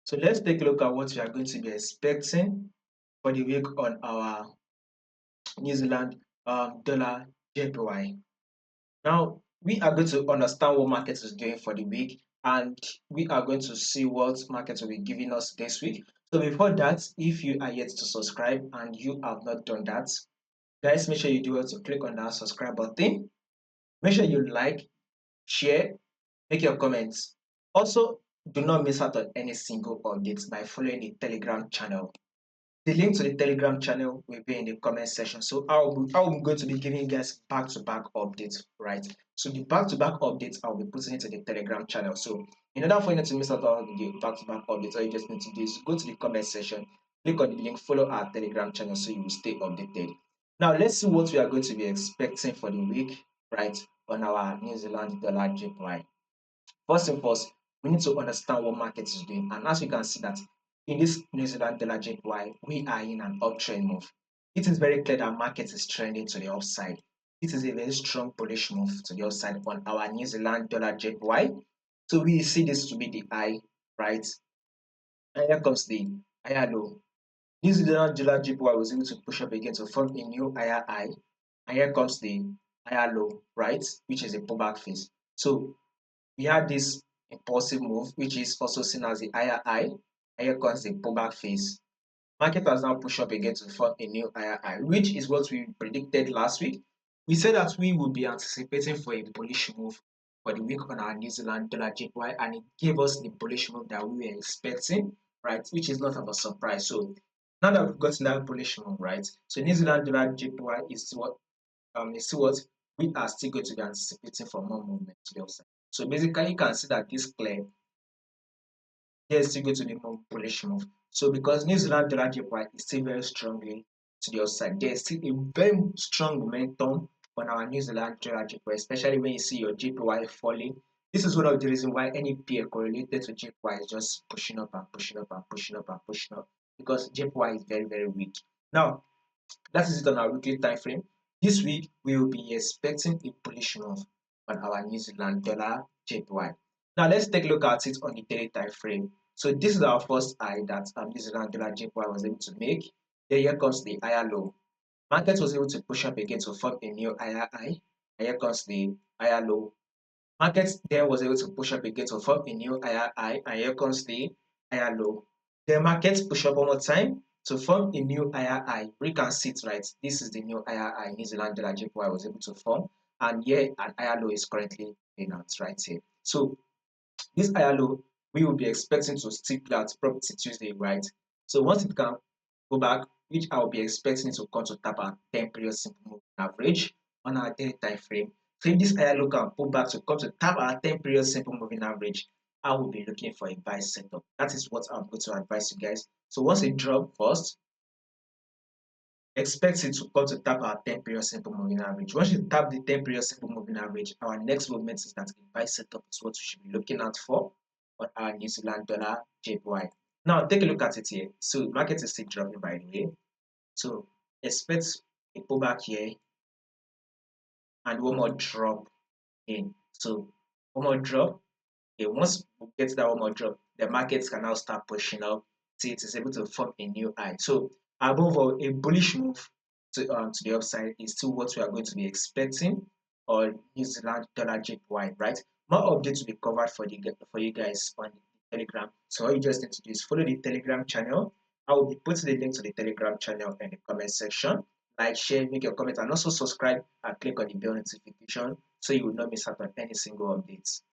So let's take a look at what we are going to be expecting for the week on our New Zealand dollar JPY. Now, we are going to understand what market is doing for the week, and we are going to see what market will be giving us this week. So before that, if you are yet to subscribe and you have not done that, guys, make sure you do it to click on that subscribe button. Make sure you like, share, make your comments. Also, do not miss out on any single updates by following the Telegram channel. The link to the Telegram channel will be in the comment section. So I'm going to be giving you guys back-to-back updates, right? So the back-to-back updates I'll be putting into the Telegram channel. So in order for you not to miss out on the back-to-back updates, all you just need to do is go to the comment section, click on the link, follow our Telegram channel so you will stay updated. Now let's see what we are going to be expecting for the week, right, on our New Zealand dollar JPY. First and first, we need to understand what market is doing. And as you can see that in this New Zealand dollar JPY, we are in an uptrend move. It is very clear that market is trending to the upside. This is a very strong bullish move to the upside on our New Zealand dollar JPY. So we see this to be the high, right? And here comes the higher low. New Zealand dollar JPY was able to push up again to form a new higher high. And here comes the higher low, right? Which is a pullback phase. So we had this impulsive move, which is also seen as the higher high. And here comes the pullback phase. Market has now pushed up again to form a new higher high, which is what we predicted last week. We said that we would be anticipating for a bullish move for the week on our New Zealand dollar JPY, and it gave us the bullish move that we were expecting, right? Which is not of a surprise. So now that we've gotten that bullish move, right? So New Zealand dollar JPY is what we are still going to be anticipating for more movement to the upside. So basically, you can see that this clear, here is still going to be more bullish move. So because New Zealand dollar JPY is still very strongly to the upside, there is still a very strong momentum on our New Zealand dollar JPY, especially when you see your JPY falling. This is one of the reasons why any pair correlated to JPY is just pushing up and pushing up and pushing up and pushing up, because JPY is very, very weak. Now, that is it on our weekly time frame. This week, we will be expecting a bullish move on our New Zealand dollar JPY. Now, let's take a look at it on the daily time frame. So, this is our first high that New Zealand dollar JPY was able to make. Then here comes the higher low. Market was able to push up again to form a new higher high. And here comes the higher low. Market then was able to push up again to form a new higher high, and here comes the higher low. The market push up one more time to form a new higher high. We can see it, right? This is the new higher high New Zealand dollar JPY was able to form, and here an higher low is currently in out right here. So this higher low we will be expecting to still play at property Tuesday, right? So once it can go back, which I will be expecting it to come to tap our 10 period simple moving average on our daily time frame. So if this higher low can pull back to come to tap our 10 period simple moving average, I will be looking for a buy setup. That is what I'm going to advise you guys. So once it drop first, expect it to come to tap our 10 period simple moving average. Once you tap the 10 period simple moving average, our next movement is that a buy setup is what we should be looking out for on our New Zealand dollar JPY. Now take a look at it here. So market is still dropping, by the way. So expect a pullback here and one more drop in. So one more drop. Okay, once we get to that one more drop, the markets can now start pushing up till it is able to form a new high. So above all, a bullish move to the upside is still what we are going to be expecting on New Zealand dollar JPY, right? More updates will be covered for you guys on the Telegram. So all you just need to do is follow the Telegram channel. I will be putting the link to the Telegram channel in the comment section. Like, share, make your comment, and also subscribe and click on the bell notification so you will not miss out on any single updates.